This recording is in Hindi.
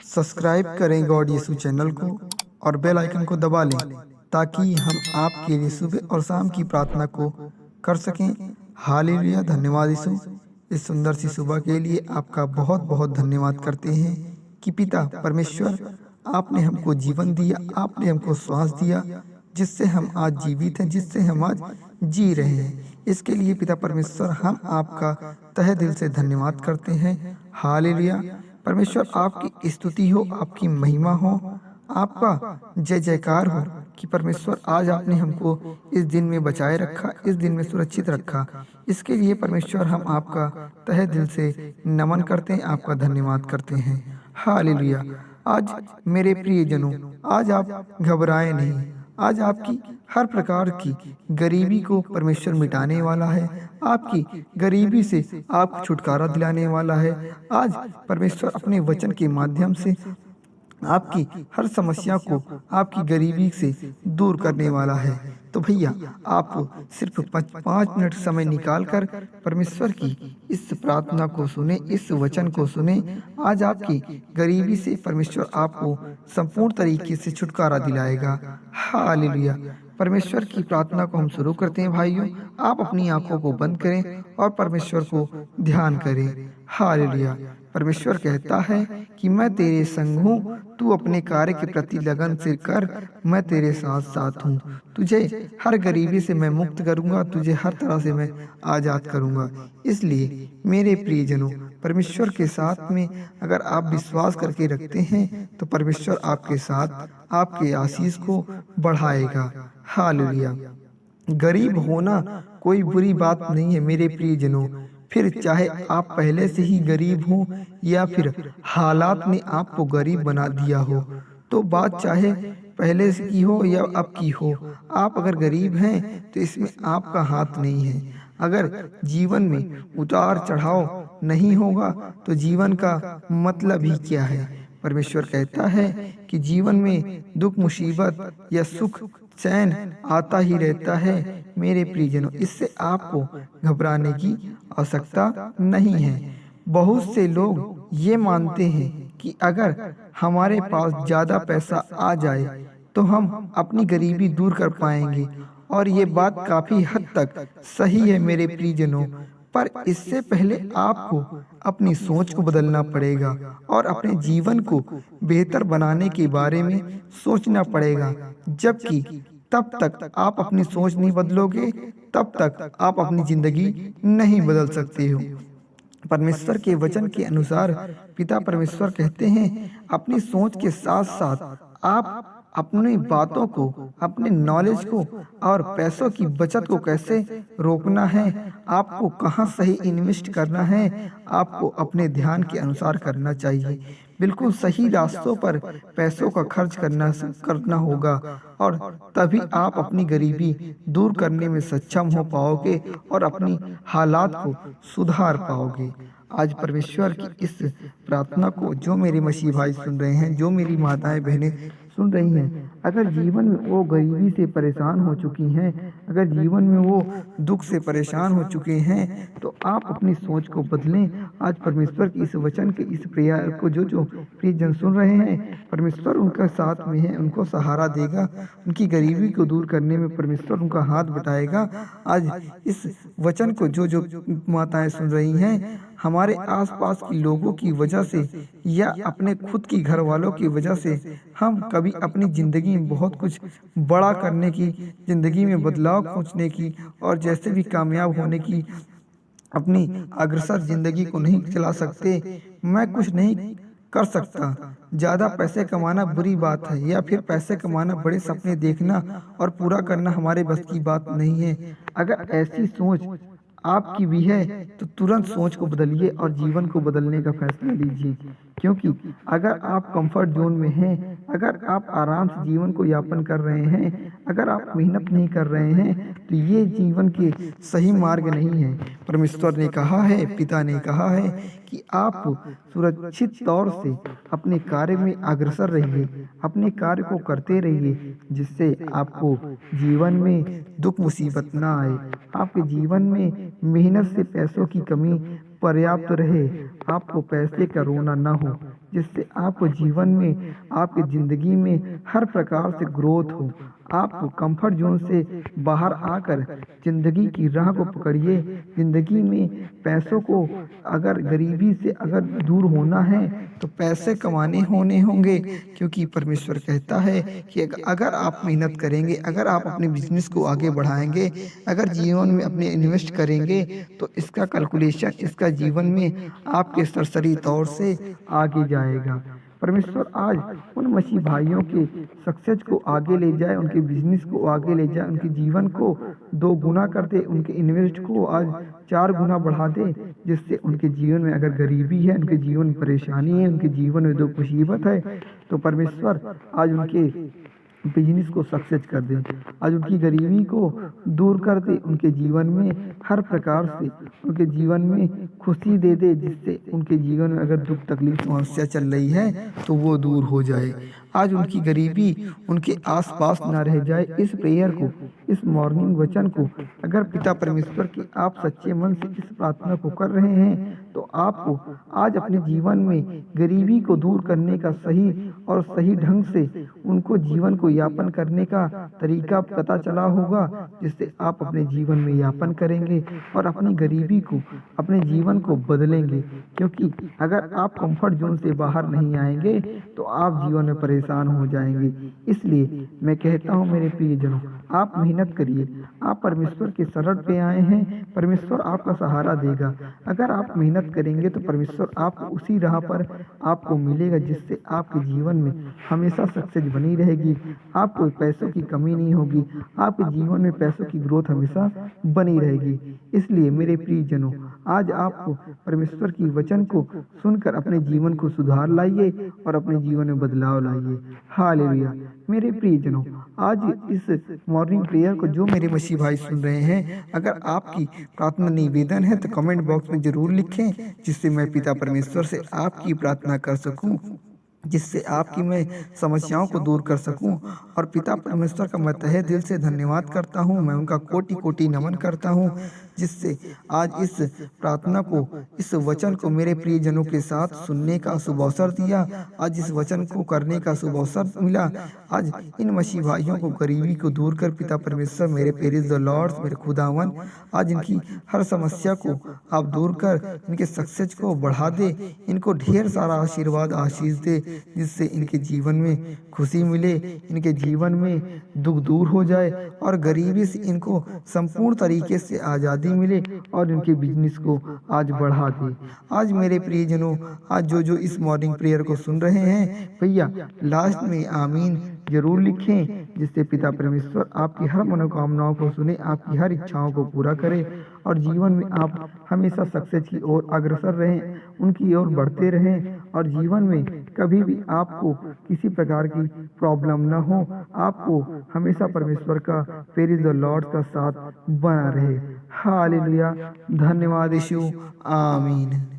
सब्सक्राइब करें गॉड यीशु चैनल को और बेल आइकन को दबा लें ताकि हम आपके लिए सुबह और शाम की प्रार्थना को कर सकें। हालेलुया। धन्यवाद यीशु, इस सुंदर सी सुबह के लिए आपका बहुत बहुत धन्यवाद करते हैं कि पिता परमेश्वर, आपने हमको जीवन दिया, आपने हमको श्वास दिया, जिससे हम आज जीवित हैं, जिससे हम आज जी रहे हैं। इसके लिए पिता परमेश्वर हम आपका तहे दिल से धन्यवाद करते हैं। हालेलुया। परमेश्वर, आपकी स्तुति हो, आपकी महिमा हो, आपका जय जयकार हो कि परमेश्वर आज आपने हमको इस दिन में बचाए रखा, इस दिन में सुरक्षित रखा। इसके लिए परमेश्वर हम आपका तहे दिल से नमन करते हैं, आपका धन्यवाद करते हैं। हालेलुया। आज मेरे प्रियजनों, आज आप घबराए नहीं। आज आपकी हर प्रकार की गरीबी को परमेश्वर मिटाने वाला है, आपकी गरीबी से आपको छुटकारा दिलाने वाला है। आज परमेश्वर अपने वचन के माध्यम से आपकी हर समस्या को, आपकी गरीबी से दूर करने वाला है। तो भैया, आप सिर्फ 5 मिनट समय निकालकर परमेश्वर की इस प्रार्थना को सुने, इस वचन को सुने। आज आपकी गरीबी से परमेश्वर आपको संपूर्ण तरीके से छुटकारा दिलाएगा। हालेलुया। परमेश्वर की प्रार्थना को हम शुरू करते हैं। भाइयों, आप अपनी आंखों को बंद करें और परमेश्वर को ध्यान करें। हालेलुया। परमेश्वर कहता है कि मैं तेरे संग हूँ, तू अपने कार्य के प्रति लगन से कर, मैं तेरे साथ साथ हूँ। तुझे हर गरीबी से मैं मुक्त करूँगा, तुझे हर तरह से मैं आज़ाद करूँगा। इसलिए मेरे प्रियजनों, परमेश्वर के साथ में अगर आप विश्वास करके रखते हैं तो परमेश्वर आपके साथ आपके आशीष को बढ़ाएगा। हालेलुया। गरीब होना कोई बुरी बात नहीं है मेरे प्रियजनों। फिर चाहे आप पहले से ही गरीब हो या फिर हालात ने आपको गरीब बना दिया हो, तो बात चाहे पहले से की हो या अब की हो, आप अगर गरीब हैं तो इसमें आपका हाथ नहीं है। अगर जीवन में उतार चढ़ाव नहीं होगा तो जीवन का मतलब ही क्या है। परमेश्वर कहता है कि जीवन में दुख, मुसीबत या सुख, चैन आता ही रहता है मेरे प्रियजनों। इससे आपको घबराने की आवश्यकता नहीं है। बहुत से लोग ये मानते हैं कि अगर हमारे पास ज़्यादा पैसा आ जाए तो हम अपनी गरीबी दूर कर पाएंगे, और ये बात काफ़ी हद तक सही है मेरे प्रियजनों। पर इससे पहले आपको अपनी सोच को बदलना पड़ेगा और अपने जीवन को बेहतर बनाने के बारे में सोचना पड़ेगा। जबकि तब तक आप अपनी सोच नहीं बदलोगे, तब तक आप अपनी जिंदगी नहीं बदल सकते हो। परमेश्वर के वचन के अनुसार पिता परमेश्वर कहते हैं, अपनी सोच के साथ साथ आप अपनी बातों को, अपने नॉलेज को और पैसों की बचत को कैसे रोकना है, आपको कहाँ सही इन्वेस्ट करना है, आपको अपने ध्यान के अनुसार करना चाहिए। बिल्कुल सही रास्तों पर पैसों का खर्च करना होगा, और तभी आप अपनी गरीबी दूर करने में सक्षम हो पाओगे और अपनी हालात को सुधार पाओगे। आज परमेश्वर की इस प्रार्थना को जो मेरे मसीह भाई सुन रहे हैं, जो मेरी माताएं बहनें सुन रही हैं, अगर जीवन में वो गरीबी से परेशान हो चुकी हैं, अगर जीवन में वो दुख से परेशान हो चुके हैं, तो आप अपनी सोच को बदलें। आज परमेश्वर की इस वचन के इस प्रेयर को जो जो प्रियजन सुन रहे हैं, परमेश्वर उनका साथ में है, उनको सहारा देगा। उनकी गरीबी को दूर करने में परमेश्वर उनका हाथ बटाएगा। आज इस वचन को जो जो माताएं सुन रही हैं, हमारे आसपास के लोगों की वजह से या अपने खुद की घर वालों की वजह से हम कभी अपनी ज़िंदगी में बहुत कुछ बड़ा करने की, ज़िंदगी में बदलाव खोजने की और जैसे भी कामयाब होने की अपनी अग्रसर ज़िंदगी को नहीं चला सकते। मैं कुछ नहीं कर सकता, ज़्यादा पैसे कमाना बुरी बात है, या फिर पैसे कमाना, बड़े सपने देखना और पूरा करना हमारे बस की बात नहीं है। अगर ऐसी सोच आपकी भी है तो तुरंत सोच को बदलिए और जीवन को बदलने का फैसला लीजिए। क्योंकि अगर आप कंफर्ट जोन में हैं, अगर आप आराम से जीवन को यापन कर रहे हैं, अगर आप मेहनत नहीं कर रहे हैं, तो ये जीवन के सही मार्ग नहीं है। परमेश्वर ने कहा है, पिता ने कहा है कि आप सुरक्षित तौर से अपने कार्य में अग्रसर रहिए, अपने कार्य को करते रहिए, जिससे आपको जीवन में दुख मुसीबत ना आए, आपके जीवन में मेहनत से पैसों की कमी पर्याप्त रहे, आपको पैसे का रोना ना हो। जिससे आपको जीवन में, आपकी ज़िंदगी में हर प्रकार से ग्रोथ हो। आप कंफर्ट जोन से बाहर आकर ज़िंदगी की राह को पकड़िए। ज़िंदगी में पैसों को, अगर गरीबी से अगर दूर होना है तो पैसे कमाने होने होंगे, क्योंकि परमेश्वर कहता है कि अगर आप मेहनत करेंगे, अगर आप अपने बिजनेस को आगे बढ़ाएंगे, अगर जीवन में अपने इन्वेस्ट करेंगे, तो इसका कैलकुलेशन, इसका जीवन में आपके सरसरी तौर से आगे जाएगा। परमेश्वर आज उन मसीह भाइयों के सक्सेस को आगे ले जाए, उनके बिजनेस को आगे ले जाए, उनके जीवन को 2 गुना कर दे, उनके इन्वेस्ट को आज 4 गुना बढ़ा दे, जिससे उनके जीवन में अगर गरीबी है, उनके जीवन में परेशानी है, उनके जीवन में दुख मुसीबत है, तो परमेश्वर आज उनके बिजनेस को सक्सेस कर दे, आज उनकी गरीबी को दूर कर दे, उनके जीवन में हर प्रकार से उनके जीवन में खुशी दे दे, जिससे उनके जीवन में अगर दुख तकलीफ समस्या चल रही है तो वो दूर हो जाए। आज उनकी गरीबी उनके आसपास ना रह जाए। इस प्रेयर को, इस मॉर्निंग वचन को अगर पिता परमेश्वर की आप सच्चे मन से इस प्रार्थना को कर रहे हैं, तो आपको आज अपने जीवन में गरीबी को दूर करने का सही और सही ढंग से उनको जीवन को यापन करने का तरीका पता चला होगा, जिससे आप अपने जीवन में यापन करेंगे और अपनी गरीबी को, अपने जीवन को बदलेंगे। क्योंकि अगर आप कंफर्ट जोन से बाहर नहीं आएंगे तो आप जीवन में परेशान हो जाएंगे। इसलिए मैं कहता हूँ मेरे प्रियजनों, आप मेहनत करिए, आप परमेश्वर के शरण पे आए हैं, परमेश्वर आपका सहारा देगा। अगर आप मेहनत करेंगे तो परमेश्वर आपको उसी राह पर आपको मिलेगा, जिससे आपके जीवन में हमेशा सक्सेस बनी रहेगी, आपको पैसों की कमी नहीं होगी, आपके जीवन में पैसों की ग्रोथ हमेशा बनी रहेगी। इसलिए मेरे प्रियजनों, आज आप परमेश्वर की वचन को सुनकर अपने जीवन को सुधार लाइए और अपने जीवन में बदलाव लाइए। हालेलुया। मेरे प्रियजनों, आज इस मॉर्निंग प्रेयर को जो मेरे मसीह भाई सुन रहे हैं, अगर आपकी प्रार्थना निवेदन है तो कमेंट बॉक्स में जरूर लिखें, जिससे मैं पिता परमेश्वर से आपकी प्रार्थना कर सकूं, जिससे आपकी मैं समस्याओं को दूर कर सकूं। और पिता परमेश्वर का मैं तहे दिल से धन्यवाद करता हूं, मैं उनका कोटि कोटि नमन करता हूं, जिससे आज इस प्रार्थना को, इस वचन को मेरे प्रियजनों के साथ सुनने का शुभ अवसर दिया, आज इस वचन को करने का शुभ अवसर मिला। आज इन मसीह भाइयों को गरीबी को दूर कर पिता परमेश्वर, मेरे पेरिस द लॉर्ड्स, मेरे खुदावन, आज इनकी हर समस्या को आप दूर कर इनके सक्सेस को बढ़ा दे, इनको ढेर सारा आशीर्वाद आशीष दे, जिससे इनके जीवन में खुशी मिले, इनके जीवन में दुख दूर हो जाए और गरीबी से इनको संपूर्ण तरीके से आज़ादी मिले और इनके बिजनेस को आज बढ़ा दे। आज मेरे प्रियजनों, आज जो इस मॉर्निंग प्रेयर को सुन रहे हैं, भैया लास्ट में आमीन जरूर लिखें, जिससे पिता परमेश्वर आपकी हर मनोकामनाओं को सुने, आपकी हर इच्छाओं को पूरा करे और जीवन में आप हमेशा सक्सेस की ओर अग्रसर रहें, उनकी ओर बढ़ते रहें और जीवन में कभी भी आपको किसी प्रकार की प्रॉब्लम न हो, आपको हमेशा परमेश्वर का, प्रेज़ द लॉर्ड का साथ बना रहे। हालेलुया। धन्यवाद यीशु। आमीन।